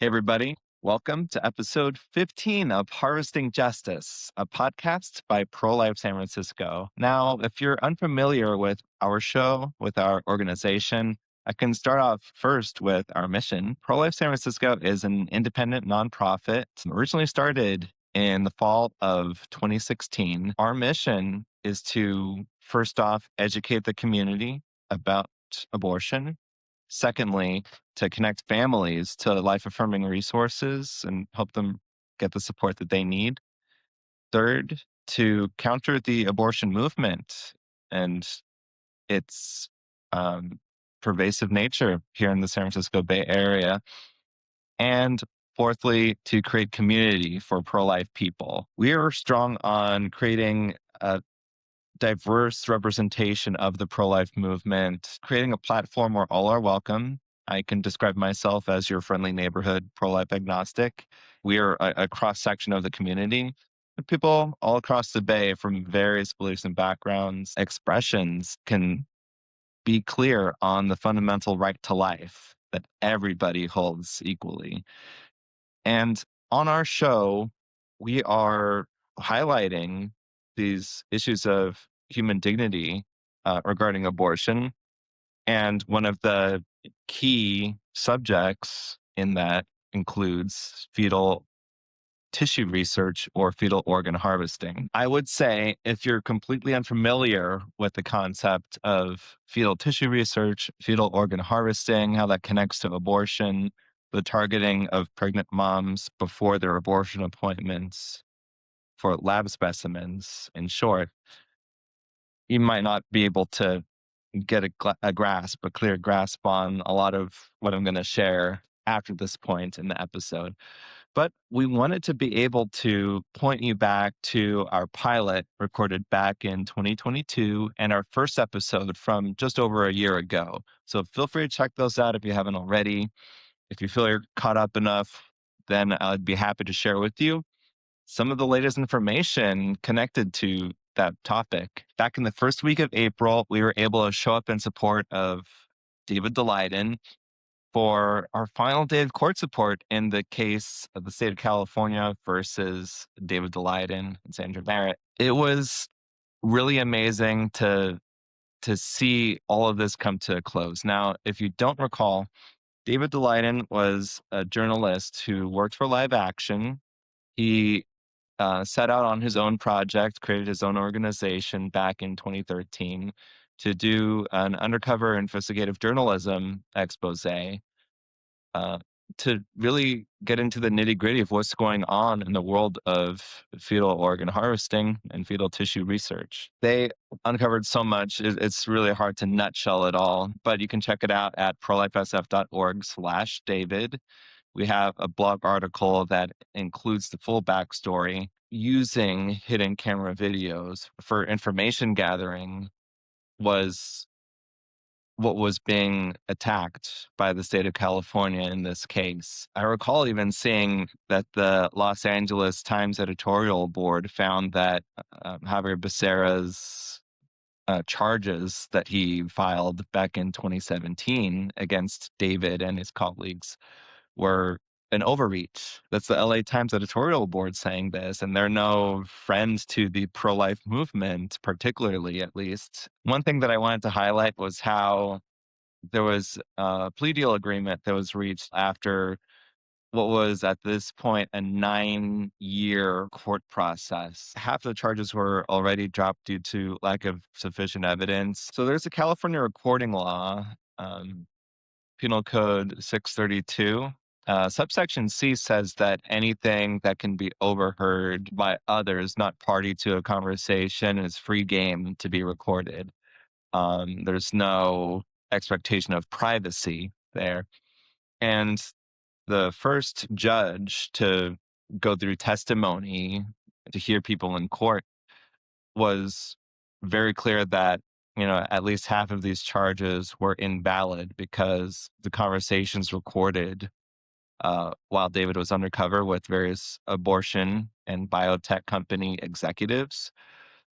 Hey, everybody. Welcome to episode 15 of Harvesting Justice, a podcast by Pro Life San Francisco. Now, if you're unfamiliar with our show, with our organization, I can start off first with our mission. Pro Life San Francisco is an independent nonprofit originally started in the fall of 2016. Our mission is to, first off, educate the community about abortion. Secondly, to connect families to life affirming resources and help them get the support that they need. Third, to counter the abortion movement and its um, pervasive nature here in the San Francisco Bay Area. And fourthly, to create community for pro life people. We are strong on creating a diverse representation of the pro-life movement, creating a platform where all are welcome. I can describe myself as your friendly neighborhood pro-life agnostic. We are a cross-section of the community. People all across the Bay from various beliefs and backgrounds, expressions can be clear on the fundamental right to life that everybody holds equally. And on our show, we are highlighting these issues of human dignity regarding abortion. And one of the key subjects in that includes fetal tissue research or fetal organ harvesting. I would say if you're completely unfamiliar with the concept of fetal tissue research, fetal organ harvesting, how that connects to abortion, the targeting of pregnant moms before their abortion appointments for lab specimens, in short, you might not be able to get a clear grasp on a lot of what I'm going to share after this point in the episode. But we wanted to be able to point you back to our pilot recorded back in 2022 and our first episode from just over a year ago. So feel free to check those out if you haven't already. If you feel you're caught up enough, then I'd be happy to share with you some of the latest information connected to that topic. Back in the first week of April, we were able to show up in support of David Daleiden for our final day of court support in the case of the state of California versus David Daleiden and Sandra Merritt. It was really amazing to see all of this come to a close. Now, if you don't recall, David Daleiden was a journalist who worked for Live Action. He set out on his own project, created his own organization back in 2013 to do an undercover investigative journalism expose uh, to really get into the nitty gritty of what's going on in the world of fetal organ harvesting and fetal tissue research. They uncovered so much, it's really hard to nutshell it all, but you can check it out at prolifesf.org/David. We have a blog article that includes the full backstory using hidden camera videos for information gathering was what was being attacked by the state of California in this case. I recall even seeing that the Los Angeles Times editorial board found that Javier Becerra's charges that he filed back in 2017 against David and his colleagues were an overreach. That's the LA Times editorial board saying this, and they're no friends to the pro-life movement, particularly at least. One thing that I wanted to highlight was how there was a plea deal agreement that was reached after what was at this point a 9-year court process. Half the charges were already dropped due to lack of sufficient evidence. So there's a California recording law, Penal Code 632. Subsection C says that anything that can be overheard by others not party to a conversation is free game to be recorded. There's no expectation of privacy there. And the first judge to go through testimony to hear people in court was very clear that at least half of these charges were invalid because the conversations recorded while David was undercover with various abortion and biotech company executives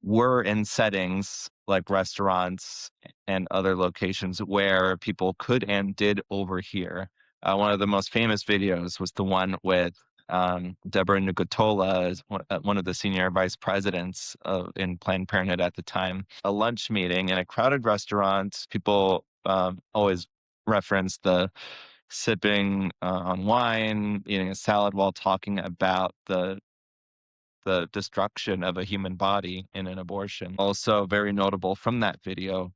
were in settings like restaurants and other locations where people could and did overhear One of the most famous videos was the one with Deborah Nukutola, as one of the senior vice presidents in Planned Parenthood at the time. A lunch meeting in a crowded restaurant. People always reference the sipping on wine, eating a salad while talking about the destruction of a human body in an abortion. Also, very notable from that video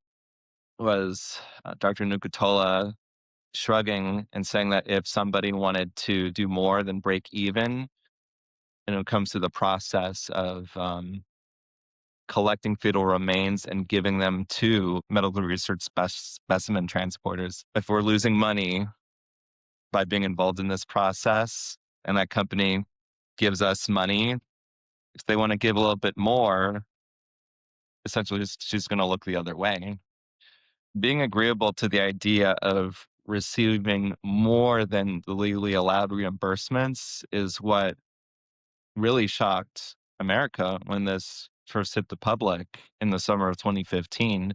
was Dr. Nukutola shrugging and saying that if somebody wanted to do more than break even when it comes to the process of collecting fetal remains and giving them to medical research specimen transporters, if we're losing money by being involved in this process and that company gives us money, if they want to give a little bit more, essentially she's going to look the other way. Being agreeable to the idea of receiving more than the legally allowed reimbursements is what really shocked America when this first hit the public in the summer of 2015.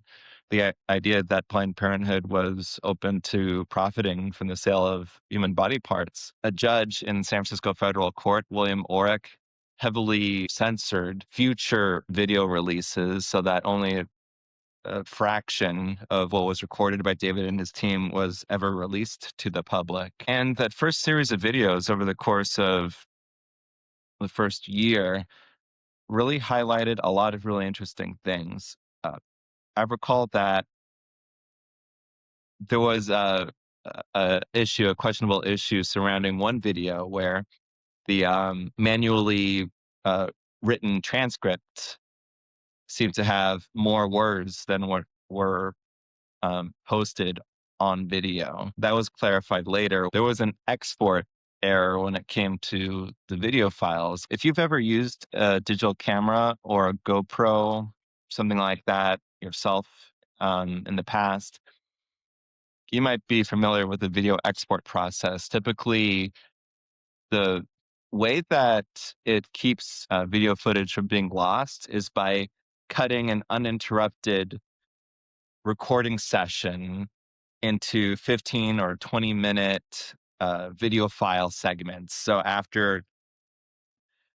The idea that Planned Parenthood was open to profiting from the sale of human body parts. A judge in San Francisco federal court, William Orrick, heavily censored future video releases so that only a fraction of what was recorded by David and his team was ever released to the public. And that first series of videos over the course of the first year really highlighted a lot of really interesting things. I recall that there was a questionable issue surrounding one video where the manually uh, written transcript seemed to have more words than what were posted on video. That was clarified later. There was an export error when it came to the video files. If you've ever used a digital camera or a GoPro, something like that yourself in the past, you might be familiar with the video export process. Typically, the way that it keeps video footage from being lost is by cutting an uninterrupted recording session into 15 or 20-minute video file segments. So after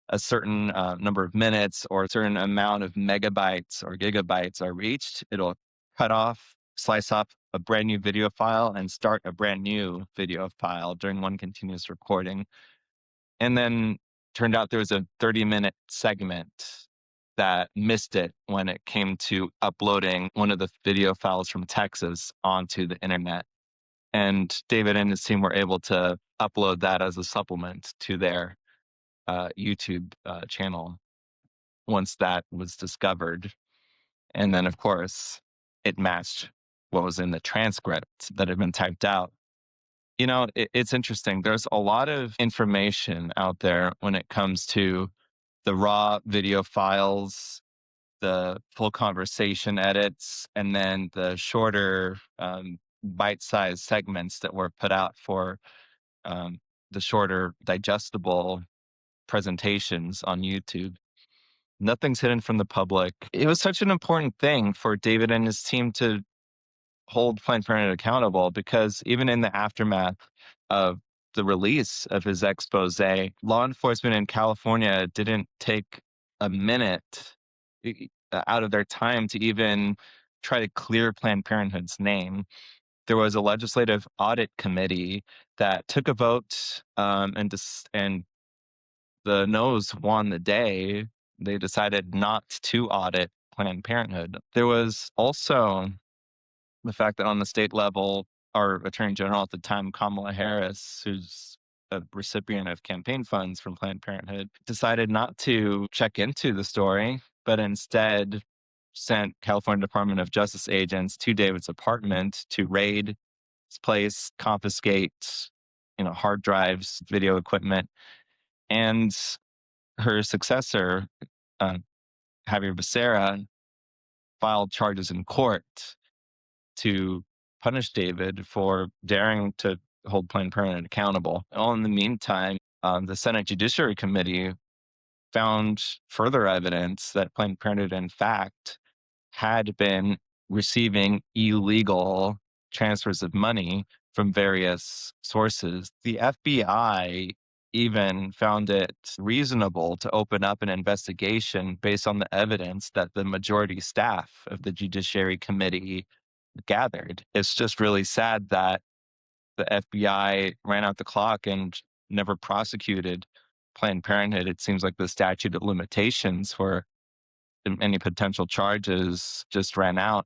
a certain number of minutes or a certain amount of megabytes or gigabytes are reached, it'll cut off, slice off a brand new video file and start a brand new video file during one continuous recording. And then turned out there was a 30-minute segment that missed it when it came to uploading one of the video files from Texas onto the internet. And David and his team were able to upload that as a supplement to their YouTube channel once that was discovered. And then, of course, it matched what was in the transcript that had been typed out. It's interesting. There's a lot of information out there when it comes to the raw video files, the full conversation edits, and then the shorter bite-sized segments that were put out for um, the shorter digestible presentations on YouTube. Nothing's hidden from the public. It was such an important thing for David and his team to hold Planned Parenthood accountable because even in the aftermath of the release of his expose, law enforcement in California didn't take a minute out of their time to even try to clear Planned Parenthood's name. There was a legislative audit committee that took a vote, and the no's won the day. They decided not to audit Planned Parenthood. There was also the fact that on the state level, our Attorney General at the time, Kamala Harris, who's a recipient of campaign funds from Planned Parenthood, decided not to check into the story, but instead sent California Department of Justice agents to David's apartment to raid his place, confiscate, hard drives, video equipment, and her successor, uh, Javier Becerra, filed charges in court to punish David for daring to hold Planned Parenthood accountable. All in the meantime, the Senate Judiciary Committee found further evidence that Planned Parenthood, in fact, had been receiving illegal transfers of money from various sources. The FBI even found it reasonable to open up an investigation based on the evidence that the majority staff of the Judiciary Committee gathered. It's just really sad that the FBI ran out the clock and never prosecuted Planned Parenthood. It seems like the statute of limitations for any potential charges just ran out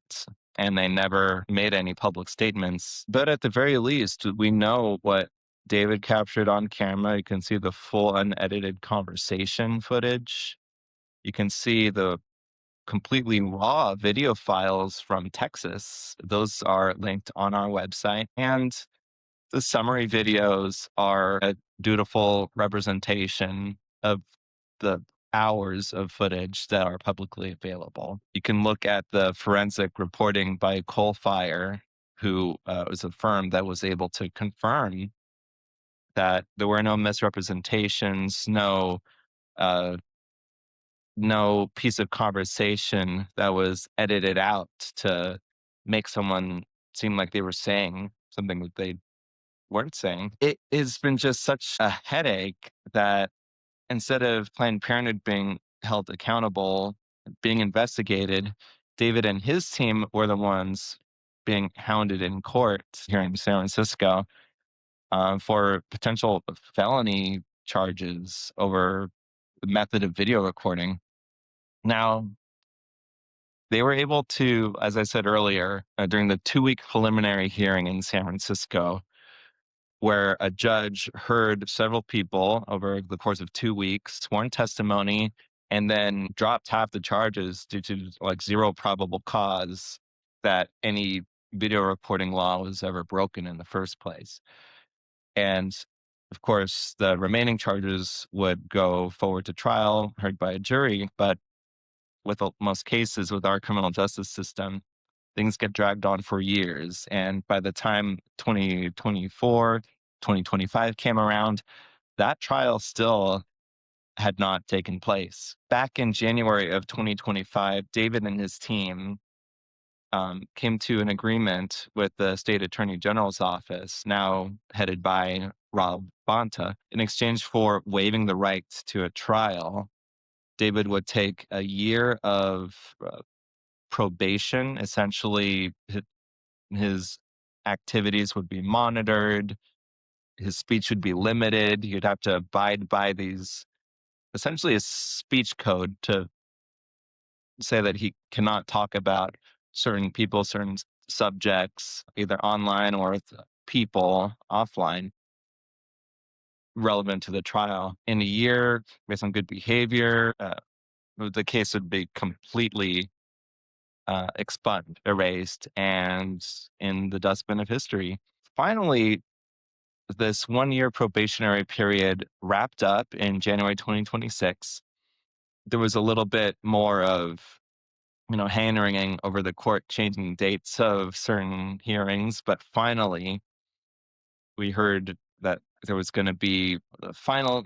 and they never made any public statements. But at the very least, we know what David captured on camera. You can see the full unedited conversation footage. You can see the completely raw video files from Texas. Those are linked on our website. And the summary videos are a dutiful representation of the hours of footage that are publicly available. You can look at the forensic reporting by Coalfire, who was a firm that was able to confirm that there were no misrepresentations, uh, no piece of conversation that was edited out to make someone seem like they were saying something that they weren't saying. It has been just such a headache that instead of Planned Parenthood being held accountable, being investigated, David and his team were the ones being hounded in court here in San Francisco for potential felony charges over the method of video recording. Now, they were able to, as I said earlier, during the 2-week preliminary hearing in San Francisco, where a judge heard several people over the course of 2 weeks, sworn testimony, and then dropped half the charges due to like zero probable cause that any video recording law was ever broken in the first place. And of course, the remaining charges would go forward to trial, heard by a jury. But with most cases with our criminal justice system, things get dragged on for years. And by the time 2024, 2025 came around, that trial still had not taken place. Back in January of 2025, David and his team came to an agreement with the state attorney general's office, now headed by Rob Bonta. In exchange for waiving the right to a trial, David would take a year of probation. Essentially, his activities would be monitored, his speech would be limited. He'd have to abide by these, essentially a speech code to say that he cannot talk about certain people, certain subjects, either online or with people offline, relevant to the trial. In a year, based on good behavior, the case would be completely expunged, erased, and in the dustbin of history. Finally, this 1-year probationary period wrapped up in January 2026. There was a little bit more of, hand-wringing over the court changing dates of certain hearings, but finally, we heard that there was going to be a final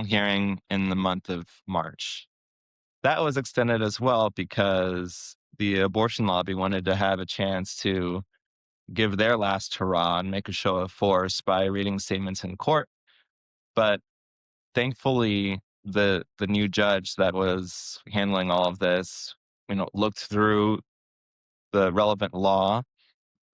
hearing in the month of March. That was extended as well because the abortion lobby wanted to have a chance to give their last hurrah and make a show of force by reading statements in court. But thankfully, the new judge that was handling all of this, looked through the relevant law.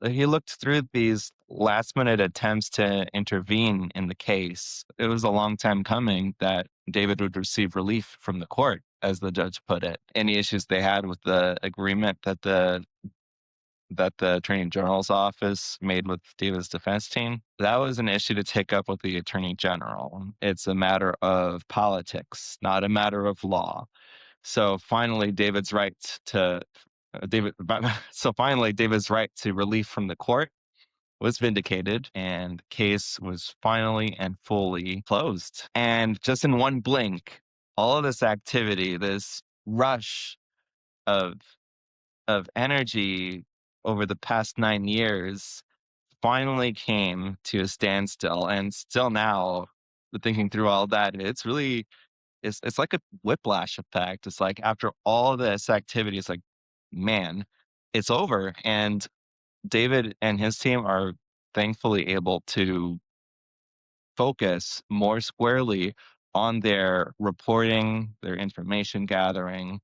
He looked through these last minute attempts to intervene in the case. It was a long time coming that David would receive relief from the court, as the judge put it. Any issues they had with the agreement that the Attorney General's office made with David's defense team, that was an issue to take up with the Attorney General. It's a matter of politics, not a matter of law. So finally, David's right to relief from the court was vindicated, and the case was finally and fully closed. And just in one blink, all of this activity, this rush of energy over the past 9 years finally came to a standstill. And still now, thinking through all that, it's like a whiplash effect. It's like after all this activity, it's like, man, it's over. And David and his team are thankfully able to focus more squarely on their reporting, their information gathering,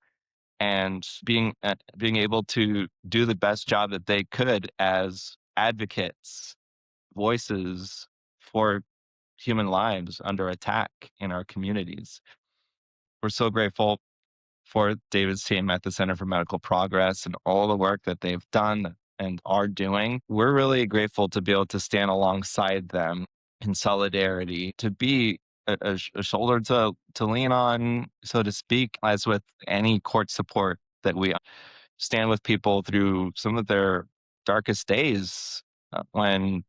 and being able to do the best job that they could as advocates, voices for human lives under attack in our communities. We're so grateful for David's team at the Center for Medical Progress and all the work that they've done and are doing. We're really grateful to be able to stand alongside them in solidarity, to be a shoulder to lean on, so to speak, as with any court support that we stand with people through some of their darkest days when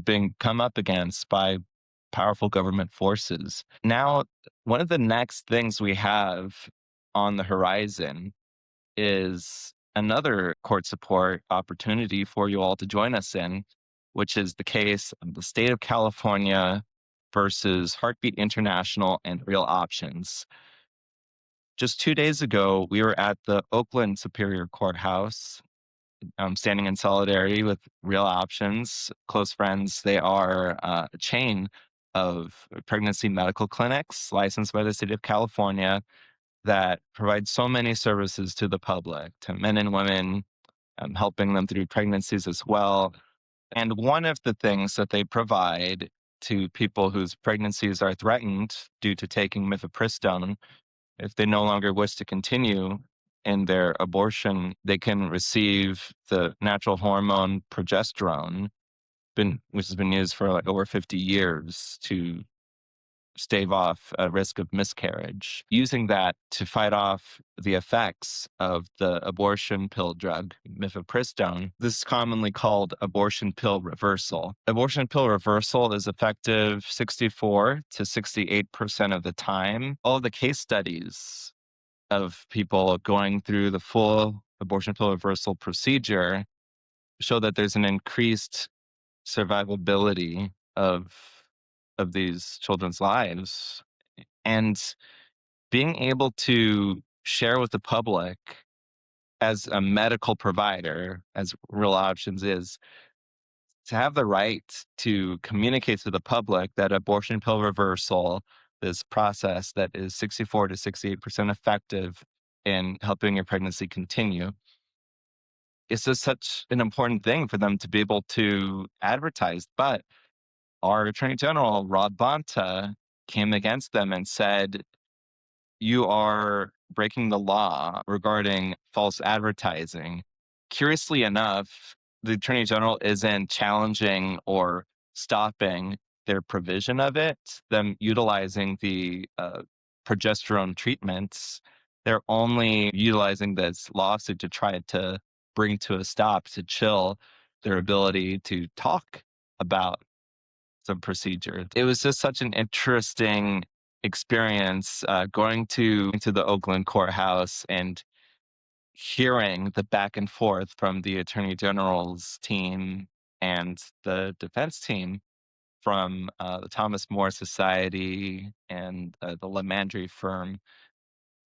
being come up against by powerful government forces. Now, one of the next things we have on the horizon is another court support opportunity for you all to join us in, which is the case of the state of California versus Heartbeat International and Real Options. Just 2 days ago, we were at the Oakland Superior Courthouse, standing in solidarity with Real Options, close friends. They are a chain of pregnancy medical clinics licensed by the state of California that provide so many services to the public, to men and women, helping them through pregnancies as well. And one of the things that they provide to people whose pregnancies are threatened due to taking mifepristone, if they no longer wish to continue in their abortion, they can receive the natural hormone progesterone, which has been used for like over 50 years to stave off a risk of miscarriage, using that to fight off the effects of the abortion pill drug, mifepristone. This is commonly called abortion pill reversal. Abortion pill reversal is effective 64 to 68% of the time. All of the case studies of people going through the full abortion pill reversal procedure show that there's an increased survivability of these children's lives. And being able to share with the public as a medical provider, as Real Options is, to have the right to communicate to the public that abortion pill reversal, this process that is 64 to 68% effective in helping your pregnancy continue, is just such an important thing for them to be able to advertise. But our Attorney General, Rob Bonta, came against them and said, you are breaking the law regarding false advertising. Curiously enough, the Attorney General isn't challenging or stopping their provision of it, them utilizing the progesterone treatments. They're only utilizing this lawsuit to try to bring to a stop, to chill their ability to talk about some procedure. It was just such an interesting experience going to the Oakland courthouse and hearing the back and forth from the Attorney General's team and the defense team from the Thomas More Society and the Lemandry firm.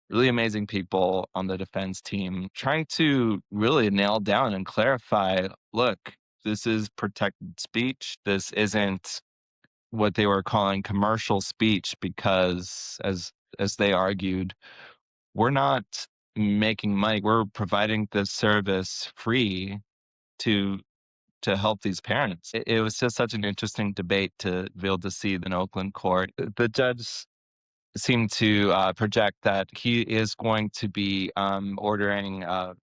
Really amazing people on the defense team trying to really nail down and clarify, look, this is protected speech. This isn't what they were calling commercial speech because, as they argued, we're not making money. We're providing this service free to help these parents. It was just such an interesting debate to be able to see in Oakland court. The judge seemed to project that he is going to be ordering a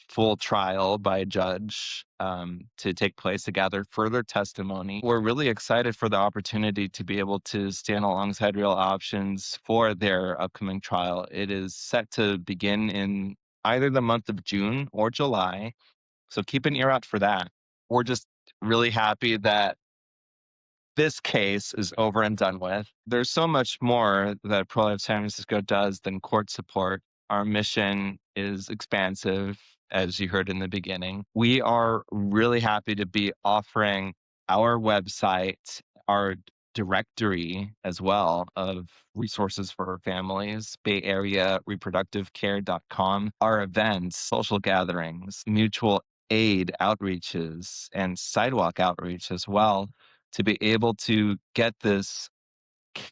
full trial by a judge to take place to gather further testimony. We're really excited for the opportunity to be able to stand alongside Real Options for their upcoming trial. It is set to begin in either the month of June or July, so keep an ear out for that. We're just really happy that this case is over and done with. There's so much more that Pro-Life San Francisco does than court support. Our mission is expansive, as you heard in the beginning. We are really happy to be offering our website, our directory as well of resources for families, Bay Area reproductivecare.com, our events, social gatherings, mutual aid outreaches and sidewalk outreach as well to be able to get this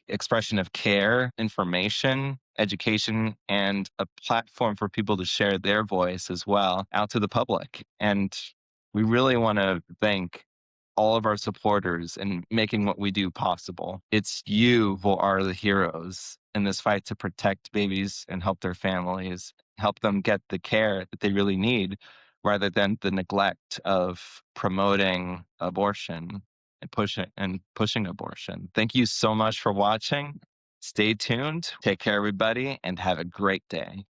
expression of care, information, education, and a platform for people to share their voice as well out to the public. And we really want to thank all of our supporters in making what we do possible. It's you who are the heroes in this fight to protect babies and help their families, help them get the care that they really need, rather than the neglect of promoting abortion and pushing abortion. Thank you so much for watching. Stay tuned. Take care, everybody, and have a great day.